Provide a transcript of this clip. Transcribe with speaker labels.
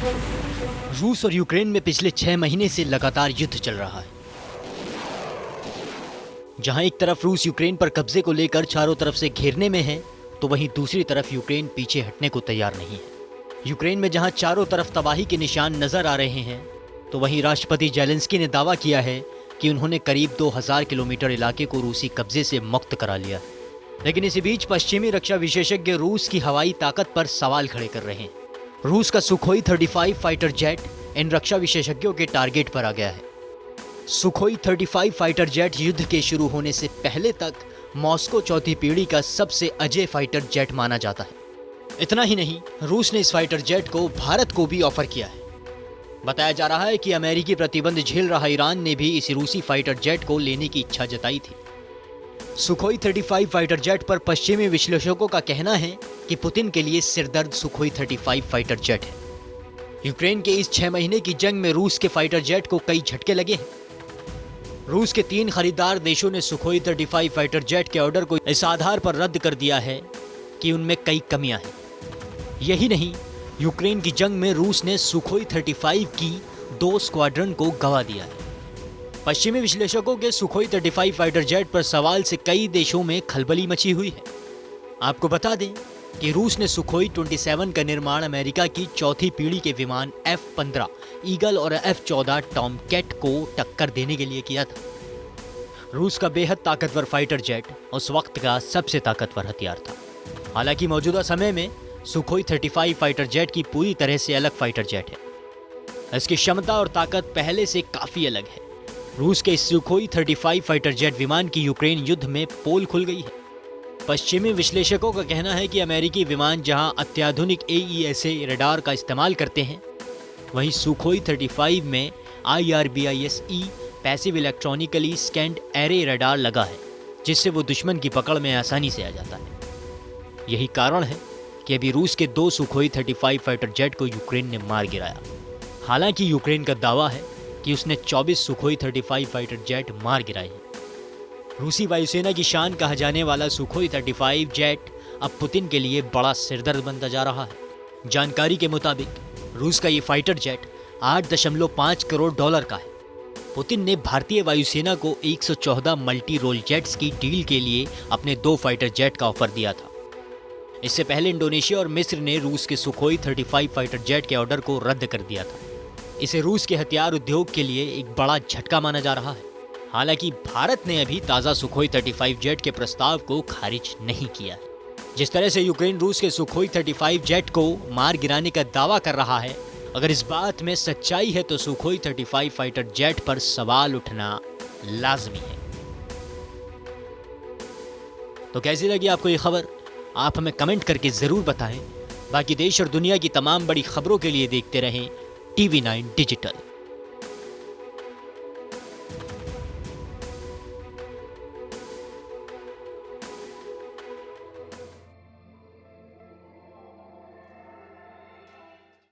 Speaker 1: रूस और यूक्रेन में पिछले 6 महीने से लगातार युद्ध चल रहा है। जहां एक तरफ रूस यूक्रेन पर कब्जे को लेकर चारों तरफ से घेरने में है, तो वहीं दूसरी तरफ यूक्रेन पीछे हटने को तैयार नहीं है। यूक्रेन में जहां चारों तरफ तबाही के निशान नजर आ रहे हैं, तो वहीं राष्ट्रपति जेलेंस्की ने दावा किया है कि उन्होंने करीब 2000 किलोमीटर इलाके को रूसी कब्जे से मुक्त करा लिया। लेकिन इसी बीच पश्चिमी रक्षा विशेषज्ञ रूस की हवाई ताकत पर सवाल खड़े कर रहे हैं। रूस का सुखोई 35 फाइटर जेट इन रक्षा विशेषज्ञों के टारगेट पर आ गया है। सुखोई 35 फाइटर जेट युद्ध के शुरू होने से पहले तक मॉस्को चौथी पीढ़ी का सबसे अजेय फाइटर जेट माना जाता है। इतना ही नहीं, रूस ने इस फाइटर जेट को भारत को भी ऑफर किया है। बताया जा रहा है कि अमेरिकी प्रतिबंध झेल रहा ईरान ने भी इस रूसी फाइटर जेट को लेने की इच्छा जताई थी। सुखोई 35 फाइटर जेट पर पश्चिमी विश्लेषकों का कहना है कि पुतिन के लिए सिरदर्द सुखोई 35 फाइटर जेट है। यूक्रेन के इस 6 महीने की जंग में रूस के फाइटर जेट को कई झटके लगे हैं। रूस के 3 खरीदार देशों ने सुखोई 35 फाइटर जेट के ऑर्डर को इस आधार पर रद्द कर दिया है कि उनमें कई कमियां हैं। यही नहीं, यूक्रेन की जंग में रूस ने सुखोई 35 की 2 स्क्वाड्रन को गंवा दिया है। पश्चिमी विश्लेषकों के सुखोई 35 फाइटर जेट पर सवाल से कई देशों में खलबली मची हुई है। आपको बता दें कि रूस ने सुखोई 27 का निर्माण अमेरिका की चौथी पीढ़ी के विमान F-15 ईगल और F-14 टॉमकैट को टक्कर देने के लिए किया था। रूस का बेहद ताकतवर फाइटर जेट उस वक्त का सबसे ताकतवर हथियार था। हालांकि मौजूदा समय में सुखोई 35 फाइटर जेट की पूरी तरह से अलग फाइटर जेट है। इसकी क्षमता और ताकत पहले से काफी अलग है। रूस के इस सुखोई 35 फाइटर जेट विमान की यूक्रेन युद्ध में पोल खुल गई है। पश्चिमी विश्लेषकों का कहना है कि अमेरिकी विमान जहां अत्याधुनिक AESA रडार का इस्तेमाल करते हैं, वहीं सुखोई 35 में IRBISE passive electronically scanned array radar लगा है, जिससे वो दुश्मन की पकड़ में आसानी से आ जाता है। यही कारण है कि अभी रूस के 2 सुखोई 35 फाइटर जेट को यूक्रेन ने मार गिराया। हालांकि यूक्रेन का दावा है कि उसने 24 सुखोई 35 फाइटर जेट मार गिराए हैं। रूसी वायुसेना की शान कहा जाने वाला सुखोई 35 जेट अब पुतिन के लिए बड़ा सिरदर्द बनता जा रहा है। जानकारी के मुताबिक रूस का ये फाइटर जेट $8.5 करोड़ का है। पुतिन ने भारतीय वायुसेना को 114 मल्टी रोल जेट्स की डील के लिए अपने 2 फाइटर जेट का ऑफर दिया था। इससे पहले इंडोनेशिया और मिस्र ने रूस के सुखोई 35 फाइटर जेट के ऑर्डर को रद्द कर दिया था। इसे रूस के हथियार उद्योग के लिए एक बड़ा झटका माना जा रहा है। हालांकि भारत ने अभी ताज़ा सुखोई 35 जेट के प्रस्ताव को खारिज नहीं किया है। जिस तरह से यूक्रेन रूस के सुखोई 35 जेट को मार गिराने का दावा कर रहा है, अगर इस बात में सच्चाई है तो सुखोई 35 फाइटर जेट पर सवाल उठना लाजमी है। तो कैसी लगी आपको ये खबर? आप हमें कमेंट करके ज़रूर बताएं। बाकी देश और दुनिया की तमाम बड़ी खबरों के लिए देखते रहें TV9 डिजिटल।